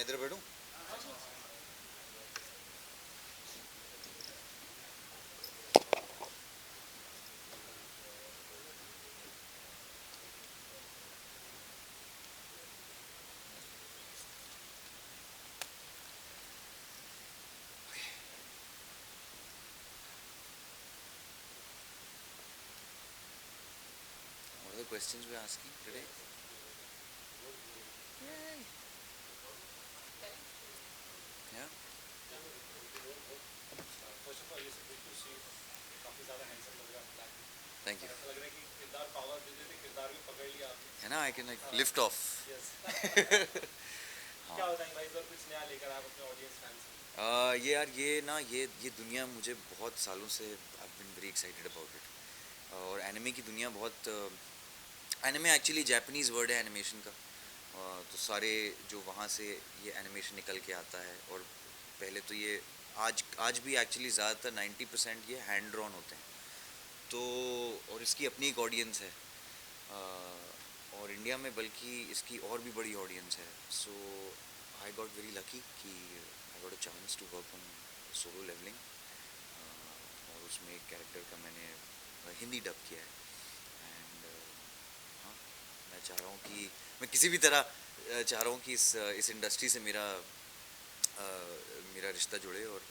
इधर बैठूं? What are the questions we're asking today? Yay. Yeah. First of all ये सब देख के उससे काफी ज्यादा हैंडसम लग रहा है ब्लैक में। Thank you. ऐसा लग रहा है कि किरदार पावर दे देते, किरदार भी पकड़ लिया आपने। है ना, I can like lift off. Yes. हाँ। क्या बताएं भाई, इस बार कुछ नया लेकर आप अपने ऑडियंस फैंस के लिए। ये यार ये ना ये दुनिया मुझे बहुत सालों से I've been very excited about it. और एनिमे की दुनिया बहुत एनिमे एक्चुअली जापानीज़ वर्ड है एनिमेशन का। तो सारे जो वहाँ से ये एनिमेशन निकल के आता है, और पहले तो ये आज भी एक्चुअली ज़्यादातर 90% ये हैंड ड्रॉन होते हैं। तो और इसकी अपनी एक ऑडियंस है, और इंडिया में बल्कि इसकी और भी बड़ी ऑडियंस है। So I got very lucky कि I got a chance to work on Solo Leveling, और उसमें एक कैरेक्टर का मैंने हिंदी डब किया है। एंड हाँ, मैं चाह रहा हूँ कि मैं किसी भी तरह चाह रहा हूँ कि इस इंडस्ट्री से मेरा रिश्ता जुड़े, और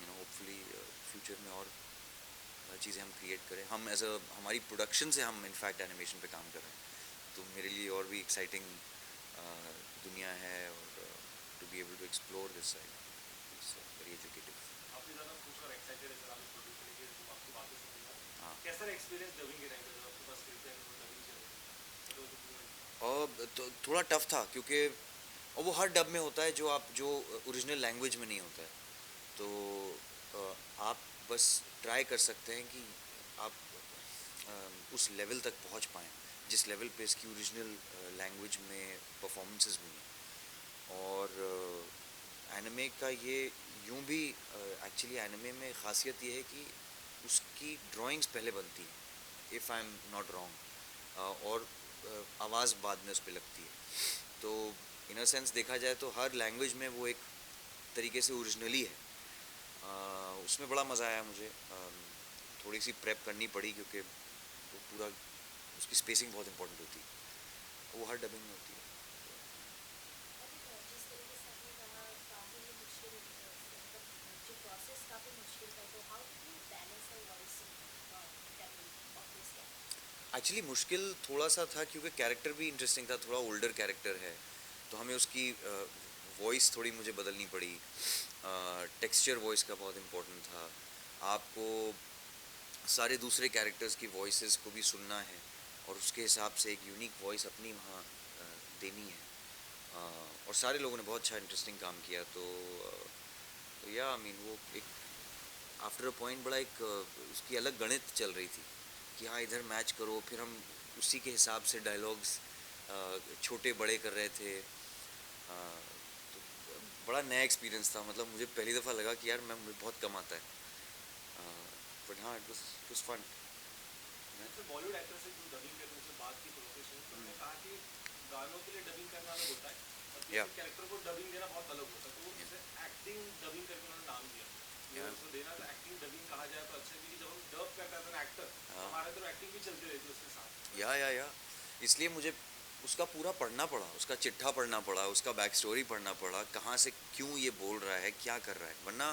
होपफुली फ्यूचर में और चीज़ें हम क्रिएट करें। हमारी प्रोडक्शन से हम इनफैक्ट एनिमेशन पे काम कर रहे हैं, तो मेरे लिए और भी एक्साइटिंग दुनिया है, और to be able to explore this side it's very educative. काफी ज्यादा खुश और एक्साइटेड है सर आप इस प्रोजेक्ट के लिए, तो आपकी बातें सुनूंगा। हाँ। कैसा रहा एक्सपीरियंस डबिंग के टाइम पे, जब आपके पास स्क्रिप्ट है और डबिंग चल रही है? और तो थोड़ा टफ था, क्योंकि और वो हर डब में होता है जो ओरिजिनल लैंग्वेज में नहीं होता है। तो आप बस ट्राई कर सकते हैं कि आप उस लेवल तक पहुंच पाएँ जिस लेवल पे इसकी ओरिजिनल लैंग्वेज में परफॉर्मेंसेस हुई हैं। और एनिमे का ये यूं भी एक्चुअली एनिमे में ख़ासियत ये है कि उसकी ड्राइंग्स पहले बनती हैं, if I am not wrong, और आवाज़ बाद में उस पर लगती है। तो इन अ सेंस देखा जाए तो हर लैंग्वेज में वो एक तरीके से ओरिजिनली है। उसमें बड़ा मज़ा आया मुझे। थोड़ी सी प्रेप करनी पड़ी, क्योंकि वो पूरा उसकी स्पेसिंग बहुत इंपॉर्टेंट होती है, वो हर डबिंग में होती है। एक्चुअली मुश्किल थोड़ा सा था, क्योंकि कैरेक्टर भी इंटरेस्टिंग था, थोड़ा ओल्डर कैरेक्टर है, तो हमें उसकी वॉइस थोड़ी मुझे बदलनी पड़ी। टेक्सचर वॉइस का बहुत इम्पोर्टेंट था। आपको सारे दूसरे कैरेक्टर्स की वॉइसेस को भी सुनना है, और उसके हिसाब से एक यूनिक वॉइस अपनी वहाँ देनी है। और सारे लोगों ने बहुत अच्छा इंटरेस्टिंग काम किया। तो या आई मीन वो एक आफ्टर अ पॉइंट बड़ा एक उसकी अलग गणित चल रही थी कि हाँ इधर मैच करो, फिर हम उसी के हिसाब से डायलॉग्स छोटे बड़े कर रहे थे। तो बड़ा नया एक्सपीरियंस था, मतलब मुझे पहली दफ़ा लगा कि यार मुझे बहुत कम आता है, बट हाँ इट वाज फन। तो बॉलीवुड एक्टर से जो डबिंग करने से बात की प्रोफेशन, तो उन्होंने कहा कि गानों के लिए डबिंग करना अलग होता है और या किसी कैरेक्टर को डबिंग देना बहुत अलग होता है। तो वो जैसे एक्टिंग डबिंग करके उन्होंने नाम दिया, या उसको देना तो एक्टिंग डबिंग कहा जाए तो अच्छा, क्योंकि जब हम डब करता था ना एक्टर, हमारे तो एक्टिंग भी चलती रहती है उसके साथ। या इसलिए मुझे उसका पूरा पढ़ना पड़ा, उसका चिट्ठा पढ़ना पड़ा, उसका बैक स्टोरी पढ़ना पड़ा, कहाँ से क्यों ये बोल रहा है, क्या कर रहा है। वरना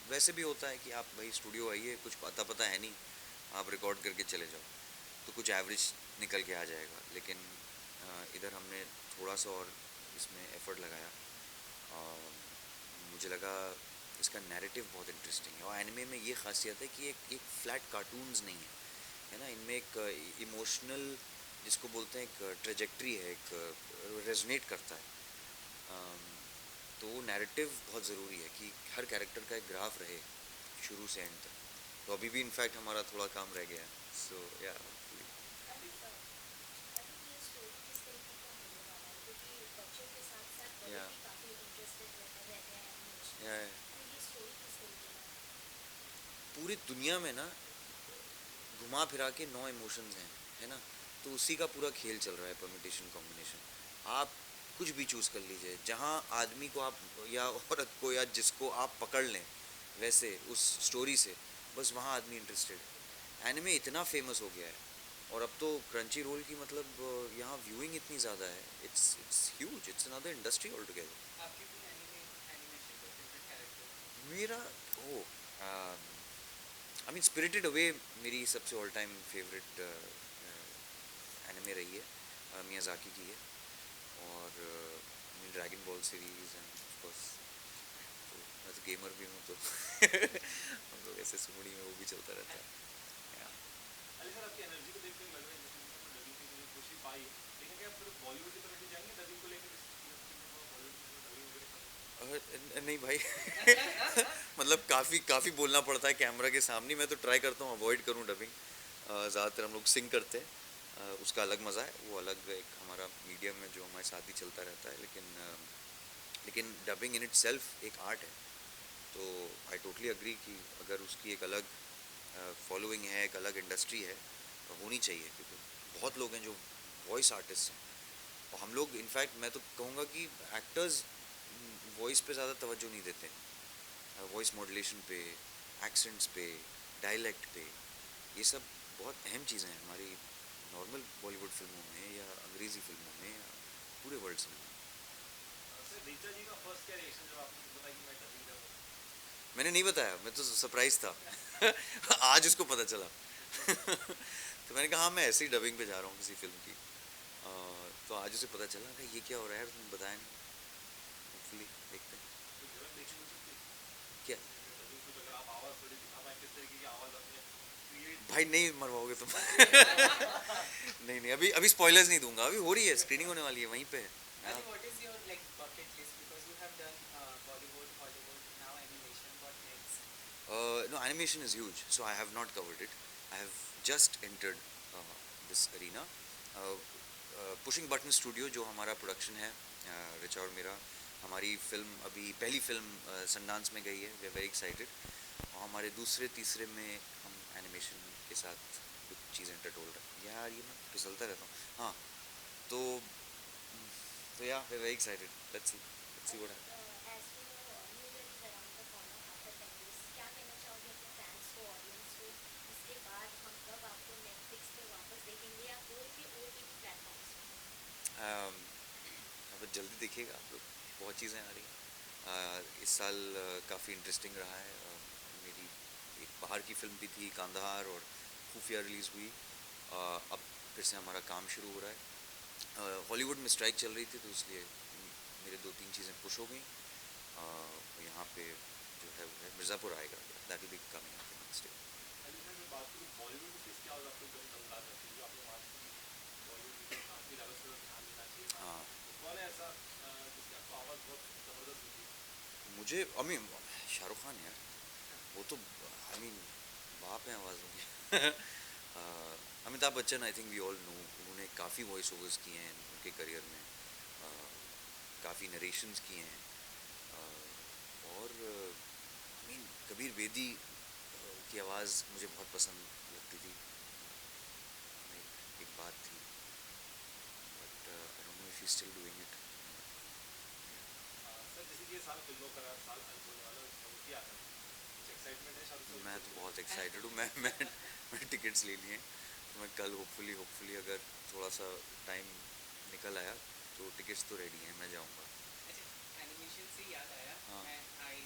वैसे भी होता है कि आप भाई स्टूडियो आइए, कुछ पता है नहीं, आप रिकॉर्ड करके चले जाओ, तो कुछ एवरेज निकल के आ जाएगा। लेकिन इधर हमने थोड़ा सा और इसमें एफर्ट लगाया। मुझे लगा इसका नैरेटिव बहुत इंटरेस्टिंग है, और एनिमे में ये खासियत है कि एक फ्लैट कार्टून्स नहीं है, है ना। इनमें एक इमोशनल, जिसको बोलते हैं एक ट्रेजेक्ट्री है, एक रेजोनेट करता है। अम, तो वो नैरेटिव बहुत ज़रूरी है कि हर कैरेक्टर का एक ग्राफ रहे शुरू से एंड तक। तो अभी भी इनफैक्ट हमारा थोड़ा काम रह गया है। सो या या या पूरी दुनिया में ना घुमा फिरा के 9 इमोशंस हैं, है ना। तो उसी का पूरा खेल चल रहा है, परमिटेशन कॉम्बिनेशन। आप कुछ भी चूज़ कर लीजिए, जहाँ आदमी को आप या औरत को या जिसको आप पकड़ लें वैसे उस स्टोरी से, बस वहाँ आदमी इंटरेस्टेड है। एनिमे इतना फेमस हो गया है, और अब तो क्रंची रोल की मतलब यहाँ व्यूइंग इतनी ज़्यादा है, it's huge, it's another industry all together. आपकी कोई एनिमेशन का फेवरेट कैरेक्टर? मेरा ओ आई मीन स्पिरिटेड अवे मेरी सबसे ऑल टाइम फेवरेट एनिमे रही है, मियाज़ाकी की है। और dragon ball series end of course, तो मैं तो गेमर भी हूँ तो हम लोग ऐसे सुमड़ी में वो भी चलता रहता है। Yeah. अली सर, आपकी एनर्जी को देखकर लग रहा है जैसे मतलब डबिंग की जो खुशी पाई है, लेकिन क्या आप फिर बॉलीवुड की तरफ भी जाएंगे डबिंग को लेकर, बॉलीवुड में डबिंग वगैरह करें? नहीं भाई मतलब काफ़ी काफ़ी बोलना पड़ता है कैमरा के सामने, मैं तो ट्राई करता हूँ अवॉइड करूँ डबिंग। ज़्यादातर हम लोग सिंग करते हैं, उसका अलग मज़ा है, वो अलग एक हमारा मीडियम है जो हमारे साथ ही चलता रहता है, लेकिन डबिंग इन इट सेल्फ एक आर्ट है। तो आई टोटली अग्री कि अगर उसकी एक अलग फॉलोइंग है, एक अलग इंडस्ट्री है, होनी चाहिए, क्योंकि बहुत लोग हैं जो वॉइस आर्टिस्ट हैं, और हम लोग इनफैक्ट मैं तो कहूँगा कि एक्टर्स वॉइस पे ज़्यादा तवज्जो नहीं देते, वॉइस मॉड्यूलेशन पे, एक्सेंट्स पे, डायलेक्ट पे, ये सब बहुत अहम चीज़ें हैं हमारी नॉर्मल बॉलीवुड फिल्मों में या अंग्रेज़ी फिल्मों में या पूरे वर्ल्ड सिनेमा में। सर, रीचा जी का फर्स्ट क्या रिएक्शन जब आपने बताया कि मैं डबिंग कर रहा हूँ? मैंने नहीं बताया, मैं तो सरप्राइज था आज उसको पता चला तो मैंने कहा हाँ मैं ऐसे ही डबिंग पे जा रहा हूँ किसी फिल्म की। तो आज उसे पता चला कि ये क्या हो रहा है यार, तुमने बताया नहीं। होपफुली देखते हैं तो जरूरत देखी हो सकती है क्या। डबिंग कुछ, अगर आप आवाज़ थोड़ी दिखा पाए किस तरीके की आवाज़ आपने क्रिएट। भाई नहीं मरवाओगे तुम नहीं नहीं, अभी अभी स्पॉयलर्स नहीं दूंगा, अभी हो रही है, स्क्रीनिंग होने वाली है, वहीं पे है। Ali, what is your like bucket list? Because you have done Bollywood, Hollywood, now animation. What next? No, animation is huge, so I have not covered it. I have just entered this arena. Pushing button studio जो हमारा production है, रिचा और मेरा, हमारी film अभी पहली film Sundance में गई है, वी आर वेरी एक्साइटेड, और हमारे दूसरे तीसरे में हम एनिमेशन के साथ कुछ चीज़ें टटोल रहे हैं। यार ये मैं फिसलता रहता हूँ। हाँ, तो yeah we are very excited, let's see what happens. As we know, New Year is around the corner after 10 days. क्या कहना चाहोगे अपने फैंस को, ऑडियंस को? इसके बाद हम कब आपको नेटफ्लिक्स पे वापस देखेंगे या कोई भी OTT प्लेटफॉर्म्स पे? अब जल्दी देखिएगा आप लोग, बहुत चीज़ें आ रही हैं। इस साल काफ़ी इंटरेस्टिंग रहा है। मेरी एक बाहर की फिल्म भी थी कांधार, और खुफिया रिलीज़ हुई। अब फिर से हमारा काम शुरू हो रहा है। हॉलीवुड में स्ट्राइक चल रही थी, तो इसलिए मेरे 2-3 चीज़ें पुश हो गई। यहाँ पे जो है वो है मिर्ज़ापुर आएगा, that will be coming up next year. Ali sir, मैं बात करूँ बॉलीवुड में किसकी आवाज़ आपको एकदम दमदार लगती है, जो आपने बात की बॉलीवुड की काफ़ी लेवल से ध्यान देना चाहिए था, हाँ, तो कौन है ऐसा जिसकी आपको आवाज़ बहुत ज़बरदस्त लगती है? मुझे आई मीन शाहरुख खान यार, वो तो आई मीन बाप है आवाज़ों के Amitabh Bachchan, I think we all know, उन्होंने काफ़ी वॉइस ओवर्स किए हैं उनके करियर में, काफ़ी नरेशंस किए हैं। और आई मीन कबीर बेदी की आवाज़ मुझे बहुत पसंद लगती थी। एक बात थी, but I don't know if he still doing it. Sir, जैसे कि ये साल फिल्मों का साल अंत होने वाला है, शाहरुख की आ रहा है, कुछ एक्साइटमेंट है शाहरुख मैं तो बहुत एक्साइटेड हूँ। मैं टिकट्स ले लिए हैं, तो मैं कल होपफुली अगर थोड़ा सा टाइम निकल आया तो टिकट्स तो रेडी हैं, मैं जाऊँगा। अच्छा, एनिमेशन से याद आया, हाँ। मैं I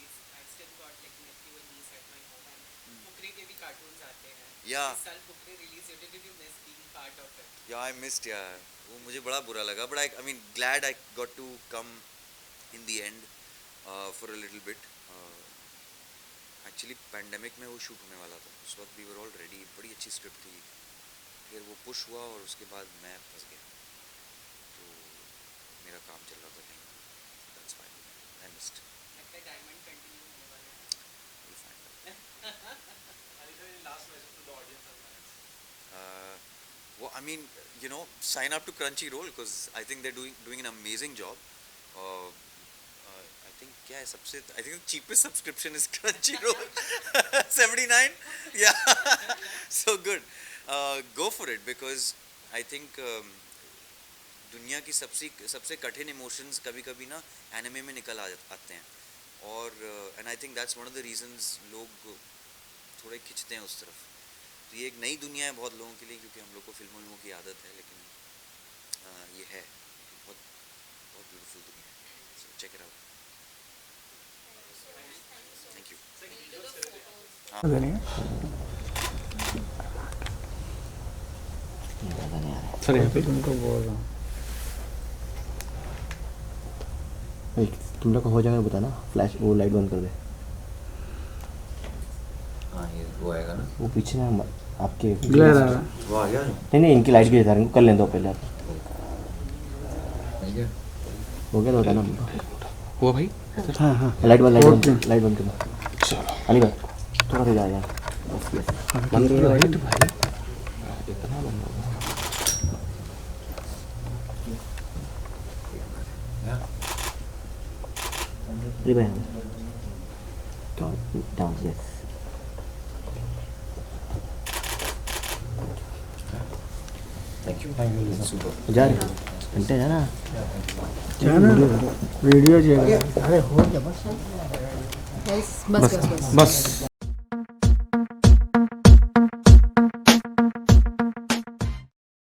still got like nephew and niece at my home and Fukrey के भी कार्टून्स आते हैं। Yeah. इस साल फुकरे रिलीज हुए, did you miss being part of it? या आई मिस्ड यार, वो मुझे बड़ा बुरा लगा, but I mean glad I got to come in the end for a little bit. Actually pandemic में वो शूट होने वाला था, उस वक्त वी वर ऑल रेडी, बड़ी अच्छी स्क्रिप्ट थी, फिर वो पुश हुआ और उसके बाद मैं फंस गया, तो मेरा काम चल रहा था कहीं, दैट्स व्हाई आई मिस्ड। लगता है डायमंड कंटिन्यू होने वाला है। Will find out. Ali sir, last message to the audience and fans. Well, I mean, you know, sign up to Crunchyroll because I think they're doing an amazing job. I think क्या है सबसे, I think the cheapest subscription is Crunchyroll, 79. Yeah, so good. Go for it because I think दुनिया की सबसे कठिन emotions कभी कभी ना एनिमे में निकल आते हैं, और and I think that's one of the reasons लोग थोड़े खिंचते हैं उस तरफ। तो ये एक नई दुनिया है बहुत लोगों के लिए, क्योंकि हम लोग को फिल्मों की आदत है, लेकिन ये है बहुत बहुत ब्यूटीफुल दुनिया है। So check it out. Thank you. पता नहीं सर, यहाँ पे तुमको बोल रहा हूँ। तुम लोग को हो जाएगा बताना, फ्लैश वो लाइट बंद कर दे। हाँ ये वो आएगा ना, वो पीछे ना आपके ग्लेयर आ रहा है। वो आ गया नहीं नहीं, इनकी लाइट की बता रहे हैं, कर लें दो पहले आप। हो गया तो बताना। हुआ भाई? हाँ हाँ, लाइट बंद लाइट बंद कर दो। अली भाई थोड़ा सा जा यार, बस बस बंद कर दो भाई। तो भाई इतना बंद हो गया। अली भाई down, yes. Thank you. Super. जा रहे घंटे जाना जाना वीडियो चाहिए। अरे हो गया बस बस बस बस बस।